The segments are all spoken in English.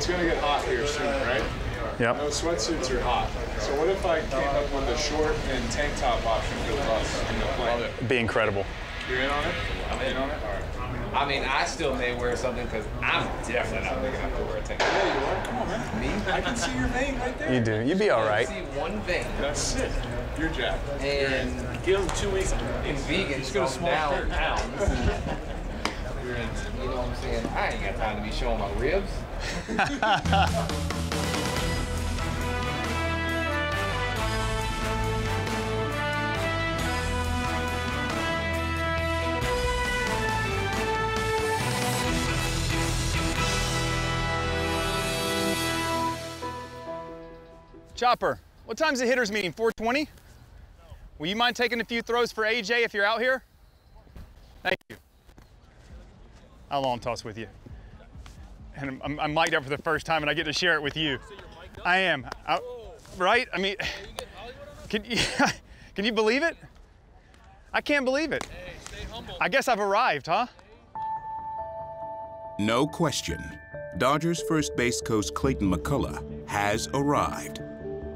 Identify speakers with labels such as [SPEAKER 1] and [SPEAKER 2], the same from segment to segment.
[SPEAKER 1] it's gonna get hot here soon, right?
[SPEAKER 2] Yep.
[SPEAKER 1] Those sweatsuits are hot. So what if I came up with a short and tank top option for the bus in the plane?
[SPEAKER 2] It'd be incredible.
[SPEAKER 1] You're in on it? I'm in on it? All right.
[SPEAKER 3] I mean, I still may wear something because I'm definitely not big enough to wear a tank top.
[SPEAKER 1] Yeah, you are. Come on, man.
[SPEAKER 3] Me?
[SPEAKER 1] I can see your vein right there.
[SPEAKER 2] You do. You'd be all right.
[SPEAKER 3] I see one thing.
[SPEAKER 1] That's it. You're jacked.
[SPEAKER 3] And
[SPEAKER 4] give them 2 weeks.
[SPEAKER 3] in vegan,
[SPEAKER 4] Just go small
[SPEAKER 3] down
[SPEAKER 4] shirt.
[SPEAKER 3] pounds. You know what I'm saying? I ain't got time to be showing my ribs.
[SPEAKER 2] Chopper, what time's the hitters meeting? 4:20? No. Will you mind taking a few throws for AJ if you're out here? Thank you. I'll long toss with you. And I'm mic'd up for the first time and I get to share it with you.
[SPEAKER 4] So you're mic'd up?
[SPEAKER 2] I am. Right? I mean, can you believe it? I can't believe it.
[SPEAKER 4] Hey, stay humble.
[SPEAKER 2] I guess I've arrived, huh?
[SPEAKER 5] No question, Dodgers first base coach Clayton McCullough has arrived.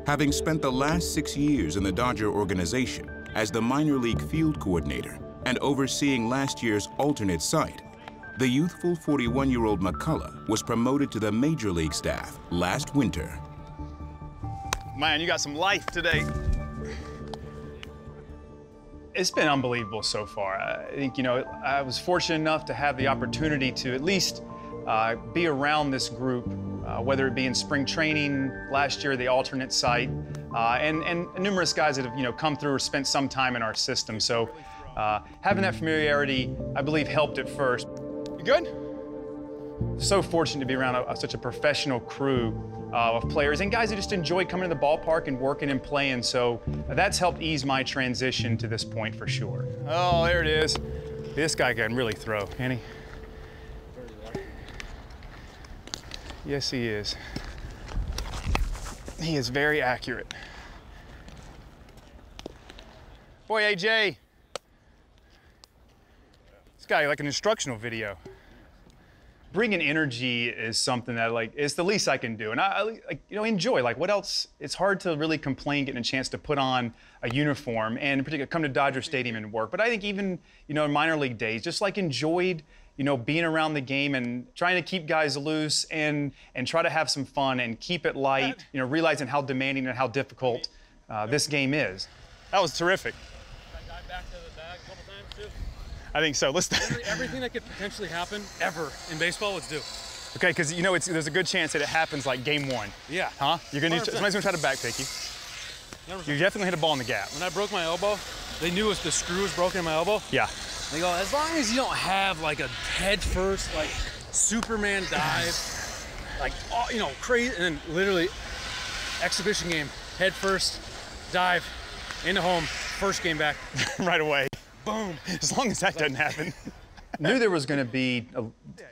[SPEAKER 5] Having spent the last 6 years in the Dodger organization as the minor league field coordinator and overseeing last year's alternate site, the youthful 41-year-old McCullough was promoted to the major league staff last winter.
[SPEAKER 2] Man, you got some life today. It's been unbelievable so far. I think, you know, I was fortunate enough to have the opportunity to at least be around this group, whether it be in spring training last year, the alternate site, and numerous guys that have, you know, come through or spent some time in our system. So having that familiarity, I believe, helped at first. You good? So fortunate to be around such a professional crew of players and guys that just enjoy coming to the ballpark and working and playing. So that's helped ease my transition to this point for sure. Oh, there it is. This guy can really throw, can he? Yes, he is. He is very accurate. Boy, AJ. This guy like an instructional video. Bringing energy is something that, like, it's the least I can do. And I like, you know, enjoy. Like, what else? It's hard to really complain getting a chance to put on a uniform and in particular come to Dodger Stadium and work. But I think even, you know, in minor league days, just like enjoyed, you know, being around the game and trying to keep guys loose and try to have some fun and keep it light, you know, realizing how demanding and how difficult this game is. That was terrific.
[SPEAKER 4] Dive back to the bag a couple times too.
[SPEAKER 2] I think so. Let's.
[SPEAKER 4] Everything that could potentially happen ever in baseball, let's do.
[SPEAKER 2] Okay, because you know there's a good chance that it happens like game one.
[SPEAKER 4] Yeah.
[SPEAKER 2] Huh? You're gonna somebody's gonna try to backpick you.
[SPEAKER 4] 100%.
[SPEAKER 2] You're definitely gonna hit a ball in the gap.
[SPEAKER 4] When I broke my elbow, they knew the screw was broken in my elbow.
[SPEAKER 2] Yeah.
[SPEAKER 4] They go, as long as you don't have like a head first, like Superman dive, like, you know, crazy, and then literally exhibition game, head first, dive, into home, first game back.
[SPEAKER 2] Right away.
[SPEAKER 4] Boom.
[SPEAKER 2] As long as that doesn't happen. Knew there was going to be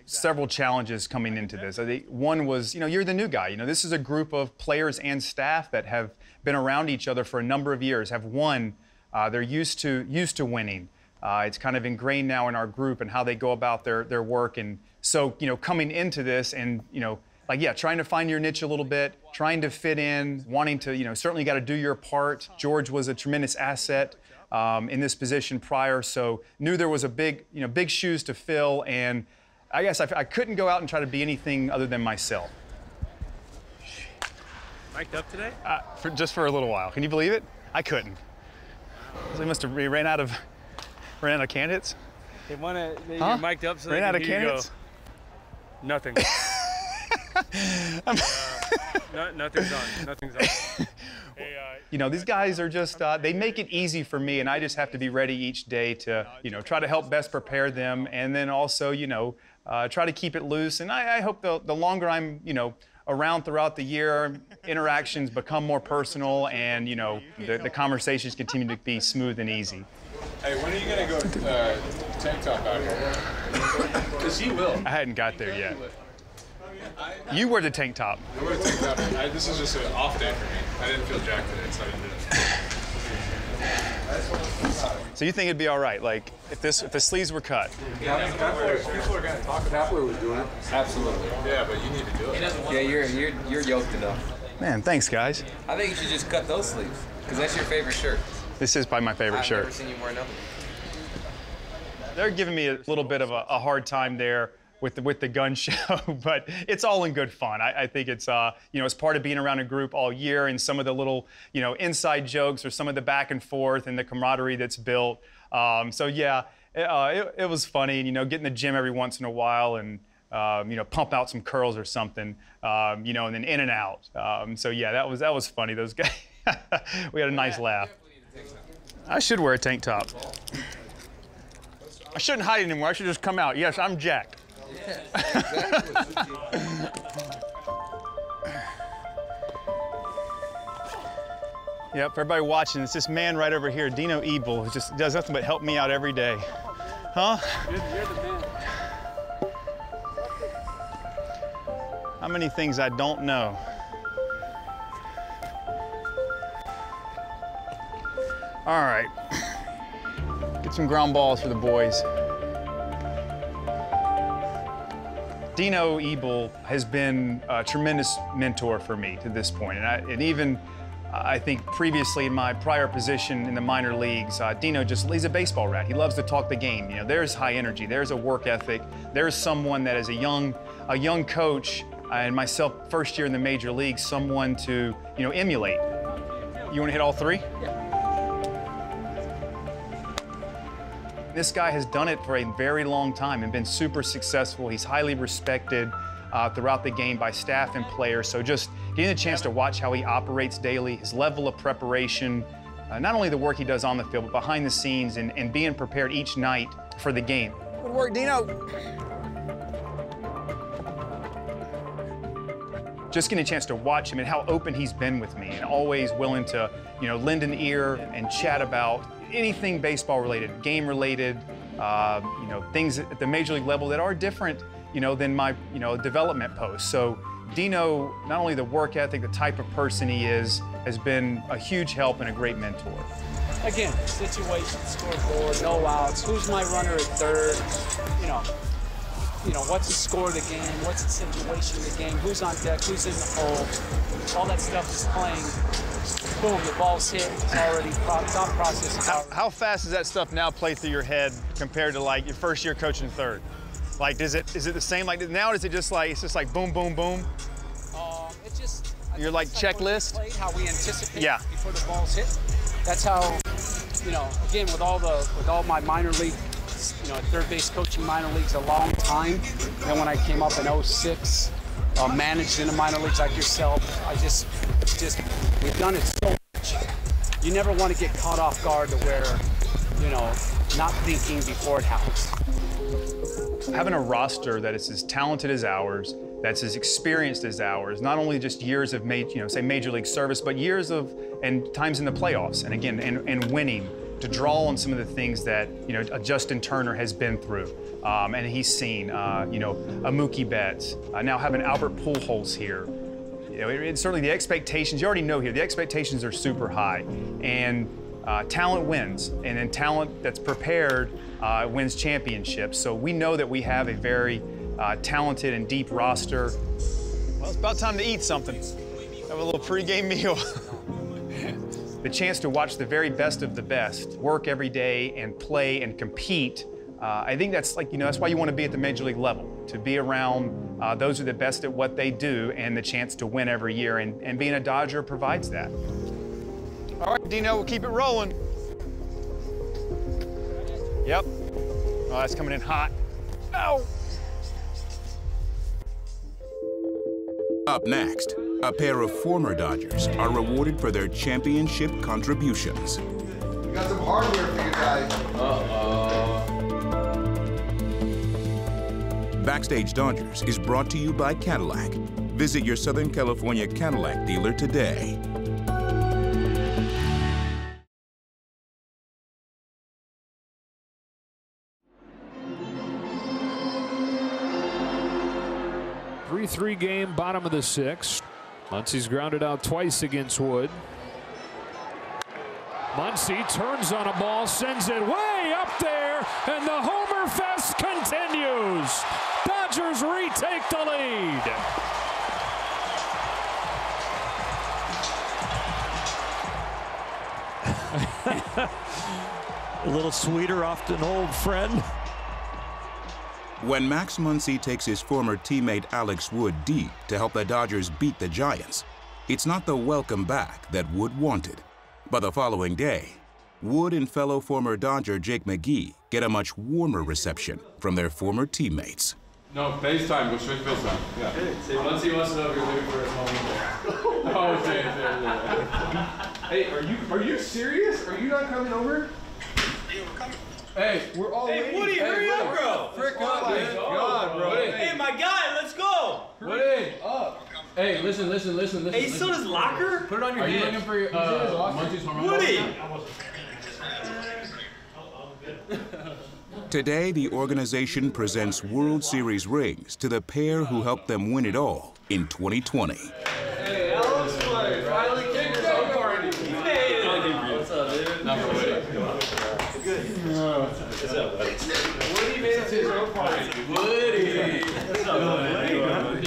[SPEAKER 2] several challenges coming into this. I think one was, you know, you're the new guy. You know, this is a group of players and staff that have been around each other for a number of years, have won. They're used to winning. It's kind of ingrained now in our group and how they go about their work. And so, you know, coming into this and, you know, like, yeah, trying to find your niche a little bit, trying to fit in, wanting to, you know, certainly got to do your part. George was a tremendous asset in this position prior, so knew there was a big shoes to fill, and I guess I couldn't go out and try to be anything other than myself.
[SPEAKER 4] Mic'd up today?
[SPEAKER 2] Just for a little while. Can you believe it? I couldn't. They must have ran out of candidates.
[SPEAKER 4] They want to.
[SPEAKER 2] Huh?
[SPEAKER 4] You're mic'd up so
[SPEAKER 2] ran
[SPEAKER 4] they
[SPEAKER 2] out
[SPEAKER 4] can
[SPEAKER 2] of
[SPEAKER 4] hear
[SPEAKER 2] candidates.
[SPEAKER 4] You go, nothing. Nothing's on. Nothing's on.
[SPEAKER 2] You know, these guys are just, they make it easy for me, and I just have to be ready each day to, you know, try to help best prepare them, and then also, you know, try to keep it loose. And I hope the longer I'm, you know, around throughout the year, interactions become more personal, and, you know, the conversations continue to be smooth and easy.
[SPEAKER 1] Hey, when are you going to go tank top out here? Because he will.
[SPEAKER 2] I hadn't got there yet. You wear the tank top.
[SPEAKER 1] I wear a tank top. This is just an off day for me. I didn't feel jacked today, so I didn't do it.
[SPEAKER 2] So you think it'd be all right, like if the sleeves were cut?
[SPEAKER 1] Yeah, I mean, people are going to talk about Kepler was doing it.
[SPEAKER 3] Absolutely.
[SPEAKER 1] Yeah, but you need to do it.
[SPEAKER 3] Yeah, you're yoked enough.
[SPEAKER 2] Man, thanks, guys.
[SPEAKER 3] I think you should just cut those sleeves, because that's your favorite shirt.
[SPEAKER 2] This is probably my favorite shirt.
[SPEAKER 3] I've never seen you wear another.
[SPEAKER 2] They're giving me a little bit of a hard time there with the gun show, but it's all in good fun. I think it's you know, it's part of being around a group all year, and some of the little, you know, inside jokes or some of the back and forth and the camaraderie that's built. So yeah, it was funny, and you know, get in the gym every once in a while and you know, pump out some curls or something, you know, and then in and out. So yeah, that was funny. Those guys, we had a nice laugh. I should wear a tank top. I shouldn't hide anymore. I should just come out. Yes, I'm jacked.
[SPEAKER 3] Yeah, exactly.
[SPEAKER 2] Yep, for everybody watching, it's this man right over here, Dino Ebel, who just does nothing but help me out every day. Huh?
[SPEAKER 4] You're the man.
[SPEAKER 2] How many things I don't know? All right. Get some ground balls for the boys. Dino Ebel has been a tremendous mentor for me to this point, and even I think previously in my prior position in the minor leagues, Dino he's a baseball rat. He loves to talk the game. You know, there's high energy, there's a work ethic, there's someone that as a young coach, and myself first year in the major leagues, someone to, you know, emulate. You want to hit all three?
[SPEAKER 4] Yeah.
[SPEAKER 2] This guy has done it for a very long time and been super successful. He's highly respected throughout the game by staff and players. So just getting a chance to watch how he operates daily, his level of preparation, not only the work he does on the field, but behind the scenes and being prepared each night for the game.
[SPEAKER 4] Good work, Dino.
[SPEAKER 2] Just getting a chance to watch him and how open he's been with me and always willing to, you know, lend an ear and chat about anything baseball related, game related, you know, things at the major league level that are different, you know, than my, you know, development post. So Dino, not only the work ethic, the type of person he is, has been a huge help and a great mentor.
[SPEAKER 6] Again, situation, scoreboard, no outs, who's my runner at third, you know, what's the score of the game, what's the situation of the game, who's on deck, who's in the hole, all that stuff is playing. Boom, the ball's hit, it's already thought process.
[SPEAKER 2] How fast does that stuff now play through your head compared to like your first year coaching third? Like, is it the same? Like now, is it just like it's just like boom, boom, boom?
[SPEAKER 6] It just
[SPEAKER 2] you're like checklist.
[SPEAKER 6] How we anticipate
[SPEAKER 2] before
[SPEAKER 6] the ball's hit. That's how, you know. Again, with all my minor league, you know, third base coaching minor leagues a long time. Then when I came up in 06, managed in the minor leagues like yourself, I just we've done it so much. You never want to get caught off guard to where, you know, not thinking before it happens.
[SPEAKER 2] Having a roster that is as talented as ours, that's as experienced as ours, not only just years of major league service, but years of and times in the playoffs, and again, and winning, to draw on some of the things that, you know, Justin Turner has been through, and he's seen, you know, a Mookie Betts, now having Albert Pujols here. You know, it's certainly the expectations, you already know here, the expectations are super high, and talent wins, and then talent that's prepared wins championships. So we know that we have a very talented and deep roster. Well, it's about time to eat something. Have a little pregame meal. The chance to watch the very best of the best work every day and play and compete. I think that's like, you know, that's why you want to be at the major league level, to be around those who are the best at what they do and the chance to win every year, and being a Dodger provides that. All right, Dino, we'll keep it rolling. Yep. Oh, that's coming in hot. Ow!
[SPEAKER 5] Up next, a pair of former Dodgers are rewarded for their championship contributions.
[SPEAKER 7] We got some hardware for you guys.
[SPEAKER 5] Backstage Dodgers is brought to you by Cadillac. Visit your Southern California Cadillac dealer today.
[SPEAKER 8] Three game, bottom of the sixth. Muncie's grounded out twice against Wood. Muncy turns on a ball, sends it way up there, and the Homer Fest continues. Dodgers retake the lead.
[SPEAKER 9] A little sweeter off an old friend.
[SPEAKER 5] When Max Muncy takes his former teammate Alex Wood deep to help the Dodgers beat the Giants, it's not the welcome back that Wood wanted. But the following day, Wood and fellow former Dodger Jake McGee get a much warmer reception from their former teammates.
[SPEAKER 1] No, FaceTime. Go straight FaceTime. Yeah. Muncy wants to know if you're looking for his home. Oh, okay. Hey, are you serious? Are you not coming over? Hey, we're all waiting.
[SPEAKER 10] Hey, Woody, hurry up, bro.
[SPEAKER 1] Frick up, man. God, bro.
[SPEAKER 10] Hey, my guy, let's go.
[SPEAKER 1] Woody, up. Hey, listen.
[SPEAKER 10] Hey, you still in his locker?
[SPEAKER 1] Put it on your hand. Are you looking for your Muncy's home?
[SPEAKER 10] Woody!
[SPEAKER 5] Today, the organization presents World Series rings to the pair who helped them win it all in 2020.
[SPEAKER 1] Hey, Alex Wood, finally kicked out party. Hey, what's up, dude? Not Woody. What's up, buddy? Woody made it to his own party. Woody! What's up, buddy?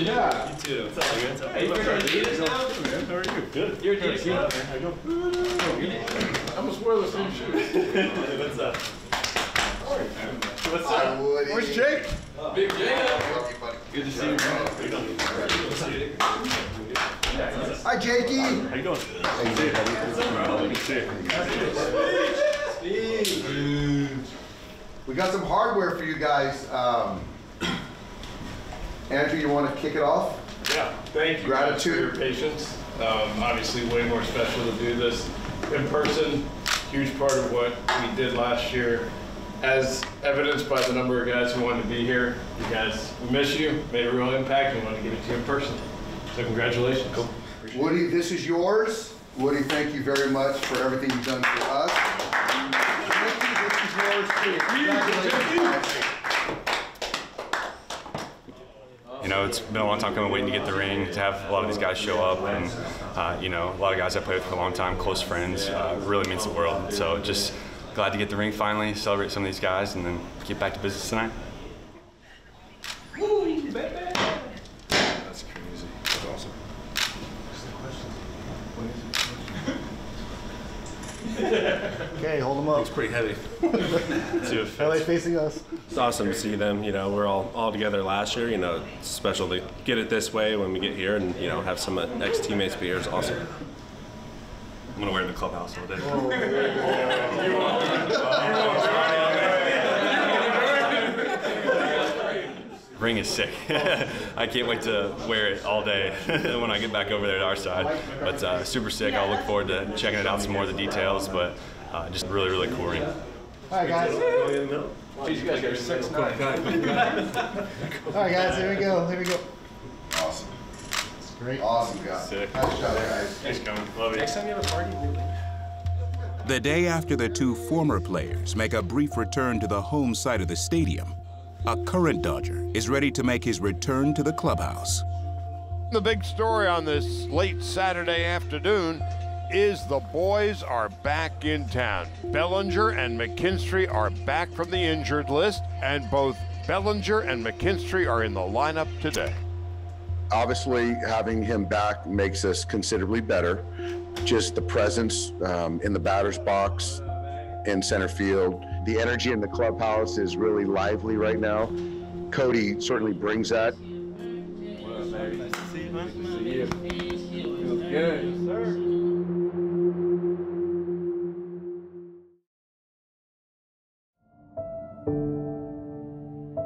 [SPEAKER 1] Yeah. You too. What's up, man? Hey, you're Adidas now? How are you? Good. You're Adidas now? How you doing? I'm gonna wear the same shoes. What's up? What's up?
[SPEAKER 7] Woody.
[SPEAKER 1] Where's Jake? Big Jake. Good to see you, man.
[SPEAKER 7] Hi, Jakey.
[SPEAKER 9] How you doing?
[SPEAKER 7] We got some hardware for you guys. Andrew, you want to kick it off?
[SPEAKER 11] Yeah, thank you guys for your patience. Obviously way more special to do this in person. Huge part of what we did last year, as evidenced by the number of guys who wanted to be here. You guys, we miss you, made a real impact, and want to give it to you in person. So congratulations. Cool.
[SPEAKER 7] Woody, this is yours. Woody, thank you very much for everything you've done for us. Ricky, this is yours too. Congratulations.
[SPEAKER 12] You know, it's been a long time coming, waiting to get the ring, to have a lot of these guys show up, and you know, a lot of guys I played with for a long time, close friends, really means the world. So just glad to get the ring finally, celebrate some of these guys, and then get back to business tonight.
[SPEAKER 11] That's crazy. That's awesome.
[SPEAKER 13] Okay, hold them up.
[SPEAKER 11] It's pretty heavy.
[SPEAKER 13] How are they facing us?
[SPEAKER 14] It's awesome to see them. You know, we're all together last year. You know, it's special to get it this way when we get here, and you know, have some ex-teammates be here is awesome.
[SPEAKER 12] I'm gonna wear it in the clubhouse all day. Ring is sick. I can't wait to wear it all day when I get back over there to our side. But super sick. I'll look forward to checking it out, some more of the details. But just really, really cool ring.
[SPEAKER 13] All right, guys.
[SPEAKER 1] Jeez, you guys are 6'9".
[SPEAKER 13] All right, guys. Here we go. Here we go.
[SPEAKER 7] Awesome.
[SPEAKER 13] That's great.
[SPEAKER 7] Awesome, guys.
[SPEAKER 12] Sick.
[SPEAKER 7] Nice job, guys.
[SPEAKER 12] Thanks, coming. Love you.
[SPEAKER 10] Next time you have a party,
[SPEAKER 5] The day after the two former players make a brief return to the home side of the stadium, a current Dodger is ready to make his return to the clubhouse.
[SPEAKER 15] The big story on this late Saturday afternoon is the boys are back in town. Bellinger and McKinstry are back from the injured list, and both Bellinger and McKinstry are in the lineup today.
[SPEAKER 16] Obviously, having him back makes us considerably better. Just the presence in the batter's box, in center field. The energy in the clubhouse is really lively right now. Cody certainly brings that.
[SPEAKER 1] Nice to see you, man. Good to see you. Feels good. Yes, sir.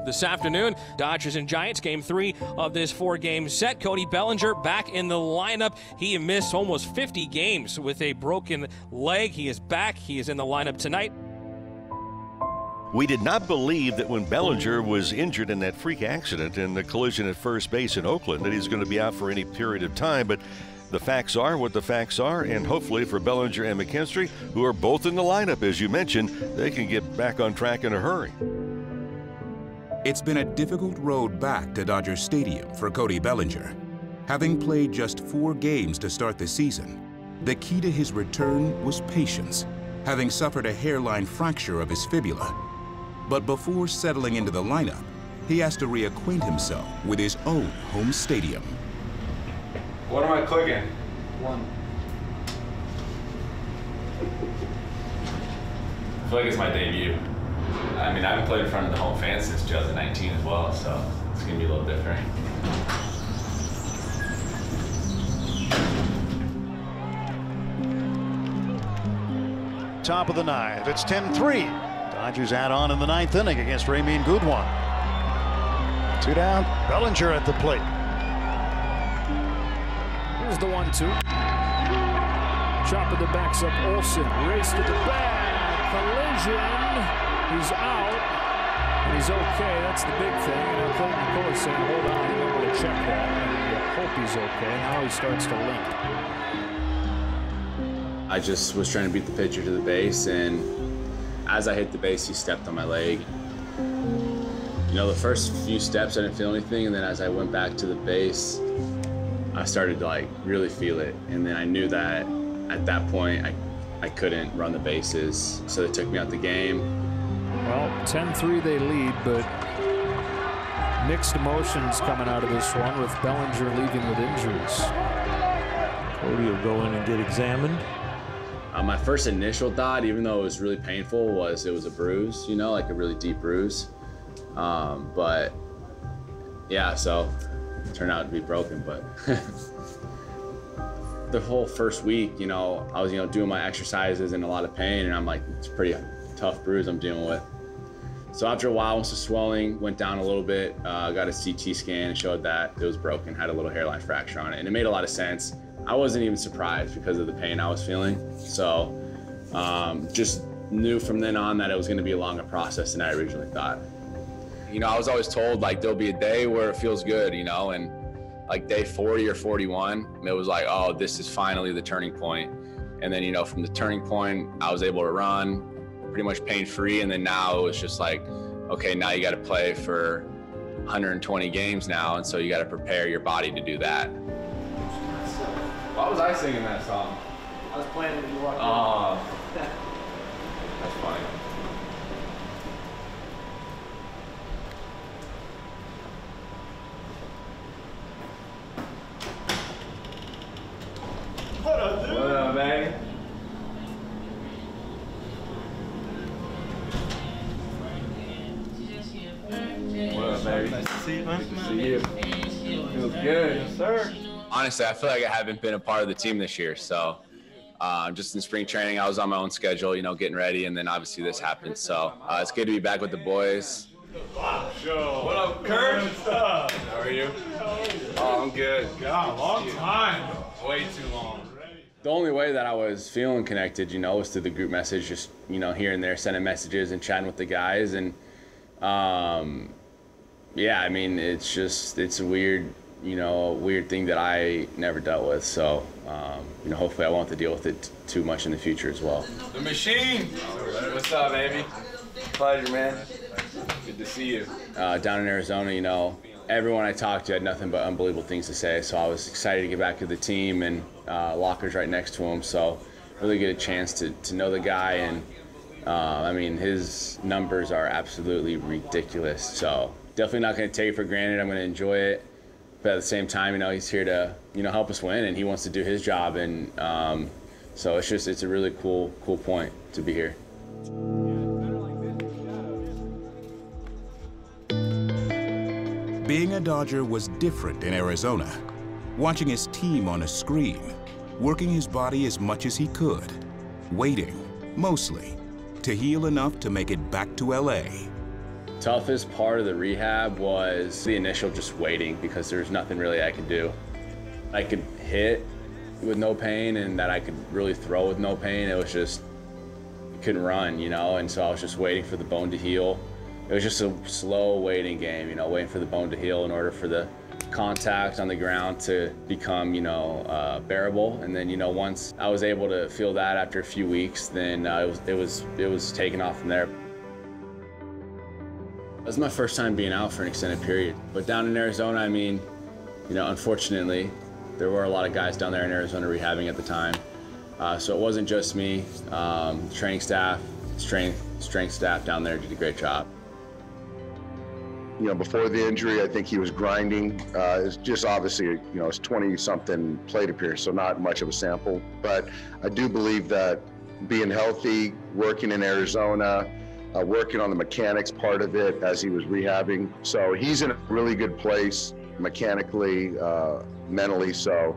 [SPEAKER 17] This afternoon, Dodgers and Giants, game 3 of this 4-game set. Cody Bellinger back in the lineup. He missed almost 50 games with a broken leg. He is back. He is in the lineup tonight.
[SPEAKER 9] We did not believe that when Bellinger was injured in that freak accident in the collision at first base in Oakland that he's going to be out for any period of time, but the facts are what the facts are, and hopefully for Bellinger and McKinstry, who are both in the lineup, as you mentioned, they can get back on track in a hurry.
[SPEAKER 5] It's been a difficult road back to Dodger Stadium for Cody Bellinger. Having played just 4 games to start the season, the key to his return was patience having suffered a hairline fracture of his fibula. But before settling into the lineup, he has to reacquaint himself with his own home stadium.
[SPEAKER 12] What am I clicking?
[SPEAKER 13] 1.
[SPEAKER 18] I feel like it's my debut. I mean, I haven't played in front of the home fans since 2019 as well, so it's gonna be a little different.
[SPEAKER 19] Top of the 9th, it's 10-3. Dodgers add on in the 9th inning against Ramin Goodwin. 2 down, Bellinger at the plate.
[SPEAKER 8] Here's the 1-2. Chopper that backs up Olsen. Race to the bag. Collision. He's out. And he's okay. That's the big thing. And Cody Bellinger saying, hold on, you might want to check that. And you hope he's okay. Now he starts to limp.
[SPEAKER 20] I just was trying to beat the pitcher to the base, and as I hit the base, he stepped on my leg. You know, the first few steps I didn't feel anything, and then as I went back to the base, I started to like really feel it. And then I knew that at that point I couldn't run the bases, so they took me out the game.
[SPEAKER 8] Well, 10-3 they lead, but mixed emotions coming out of this one with Bellinger leaving with injuries.
[SPEAKER 19] Cody will go in and get examined.
[SPEAKER 20] My first initial thought, even though it was really painful, was it was a bruise, you know, like a really deep bruise. But yeah, so it turned out to be broken, but the whole first week, you know, I was, you know, doing my exercises in a lot of pain, and I'm like, it's a pretty tough bruise I'm dealing with. So after a while, once the swelling went down a little bit, I got a CT scan and showed that it was broken, had a little hairline fracture on it, and it made a lot of sense. I wasn't even surprised because of the pain I was feeling. So just knew from then on that it was going to be a longer process than I originally thought.
[SPEAKER 3] You know, I was always told like there'll be a day where it feels good, you know, and like day 40 or 41, it was like, oh, this is finally the turning point. And then, you know, from the turning point, I was able to run pretty much pain-free. And then now it was just like, okay, now you got to play for 120 games now. And so you got to prepare your body to do that.
[SPEAKER 20] Why was I singing that song?
[SPEAKER 10] I was playing when you walked in.
[SPEAKER 20] Oh, that's funny.
[SPEAKER 10] What up, dude?
[SPEAKER 20] What up, man? What up, baby?
[SPEAKER 10] Nice to see you, man.
[SPEAKER 20] Good to see you. Feels good. Yes, sir.
[SPEAKER 3] Honestly, I feel like I haven't been a part of the team this year. So just in spring training, I was on my own schedule, you know, getting ready. And then obviously this happened. So it's good to be back with the boys.
[SPEAKER 11] Wow, show.
[SPEAKER 10] What up, Kurt?
[SPEAKER 11] How are you?
[SPEAKER 3] Oh, I'm good.
[SPEAKER 11] God, long time. Way too long.
[SPEAKER 20] The only way that I was feeling connected, you know, was through the group message, just, you know, here and there, sending messages and chatting with the guys. And yeah, I mean, it's a weird, you know, weird thing that I never dealt with. So, you know, hopefully I won't have to deal with it too much in the future as well.
[SPEAKER 10] The machine. What's up, baby? Pleasure, man. Good to see you.
[SPEAKER 20] Down in Arizona, you know, everyone I talked to had nothing but unbelievable things to say. So I was excited to get back to the team, and locker's right next to him. So really get a chance to know the guy. And I mean, his numbers are absolutely ridiculous. So definitely not going to take it for granted. I'm going to enjoy it. But at the same time, you know, he's here to, you know, help us win, and he wants to do his job. And so it's a really cool point to be here.
[SPEAKER 5] Being a Dodger was different in Arizona. Watching his team on a screen, working his body as much as he could, waiting, mostly, to heal enough to make it back to LA.
[SPEAKER 20] Toughest part of the rehab was the initial just waiting, because there's nothing really I could do. I could hit with no pain, and that I could really throw with no pain. It was just, I couldn't run, you know, and so I was just waiting for the bone to heal. It was just a slow waiting game, you know, waiting for the bone to heal in order for the contact on the ground to become, you know, bearable. And then, you know, once I was able to feel that after a few weeks, then it was taken off from there. It was my first time being out for an extended period. But down in Arizona, I mean, you know, unfortunately, there were a lot of guys down there in Arizona rehabbing at the time. So it wasn't just me. Training staff, strength staff down there did a great job.
[SPEAKER 16] You know, before the injury, I think he was grinding. It's just obviously, you know, it's 20-something plate appearance, so not much of a sample. But I do believe that being healthy, working in Arizona, working on the mechanics part of it as he was rehabbing. So he's in a really good place mechanically, mentally. So,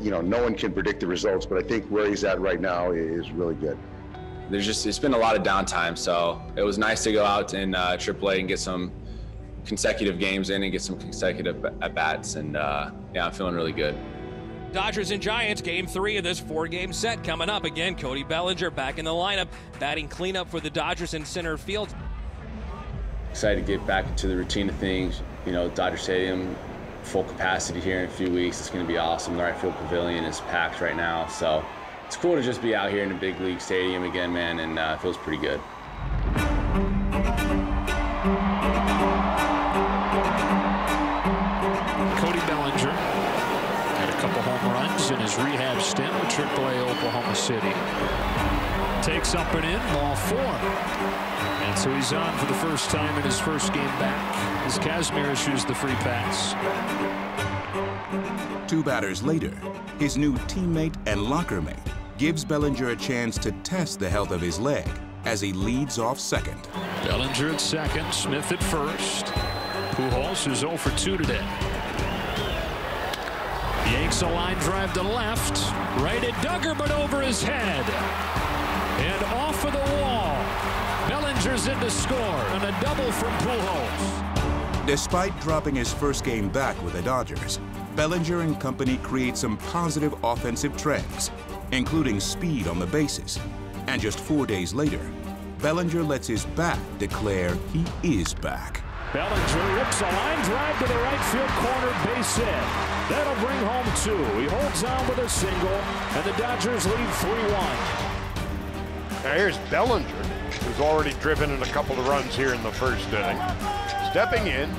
[SPEAKER 16] you know, no one can predict the results, but I think where he's at right now is really good.
[SPEAKER 3] It's been a lot of downtime, so it was nice to go out in AAA and get some consecutive games in and get some consecutive at-bats, and yeah, I'm feeling really good.
[SPEAKER 17] Dodgers and Giants, Game 3 of this 4-game set coming up. Again, Cody Bellinger back in the lineup, batting cleanup for the Dodgers in center field.
[SPEAKER 20] Excited to get back into the routine of things. You know, Dodger Stadium, full capacity here in a few weeks. It's going to be awesome. The right field pavilion is packed right now, so it's cool to just be out here in a big league stadium again, man, and it feels pretty good.
[SPEAKER 8] Cody Bellinger had a couple home runs in his rehab stint with AAA Oklahoma City. Takes up and in, ball 4. And so he's on for the first time in his first game back as Kazmir issues the free pass.
[SPEAKER 5] 2 batters later, his new teammate and locker mate gives Bellinger a chance to test the health of his leg as he leads off second.
[SPEAKER 8] Bellinger at second, Smith at first. Pujols is 0 for 2 today. Yanks a line drive to left. Right at Duggar, but over his head. And off of the wall. Bellinger's in to score, and a double from Pujols.
[SPEAKER 5] Despite dropping his first game back with the Dodgers, Bellinger and company create some positive offensive trends, including speed on the bases. And just 4 days later, Bellinger lets his bat declare he is back.
[SPEAKER 8] Bellinger rips a line drive to the right field corner, base hit. That'll bring home 2. He holds on with a single, and the Dodgers lead 3-1.
[SPEAKER 15] Now here's Bellinger, who's already driven in a couple of runs here in the first inning, stepping in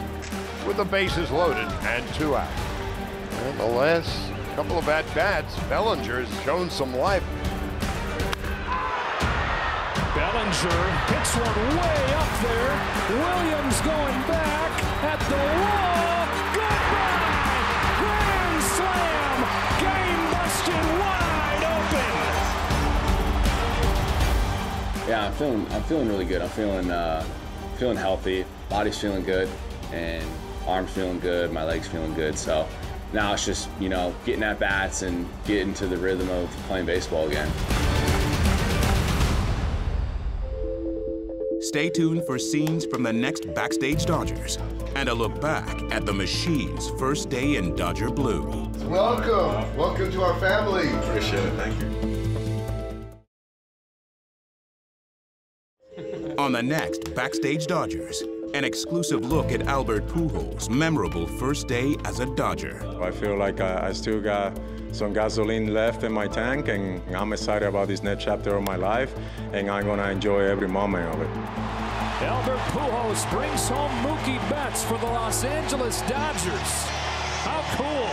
[SPEAKER 15] with the bases loaded and 2 out. And the last couple of at-bats, Bellinger has shown some life.
[SPEAKER 8] Bellinger hits one way up there. Williams going back at the wall. Goodbye! Grand slam! Game busted wide open.
[SPEAKER 20] Yeah, I'm feeling really good. I'm feeling healthy. Body's feeling good, and arms feeling good. My legs feeling good. So now it's just, you know, getting at bats and getting to the rhythm of playing baseball again.
[SPEAKER 5] Stay tuned for scenes from the next Backstage Dodgers and a look back at the Machine's first day in Dodger Blue.
[SPEAKER 7] Welcome. Welcome to our family.
[SPEAKER 10] Appreciate it. Thank
[SPEAKER 5] you. On the next Backstage Dodgers, an exclusive look at Albert Pujols' memorable first day as a Dodger.
[SPEAKER 21] I feel like I still got some gasoline left in my tank, and I'm excited about this next chapter of my life, and I'm gonna enjoy every moment of it.
[SPEAKER 8] Albert Pujols brings home Mookie Betts for the Los Angeles Dodgers. How cool!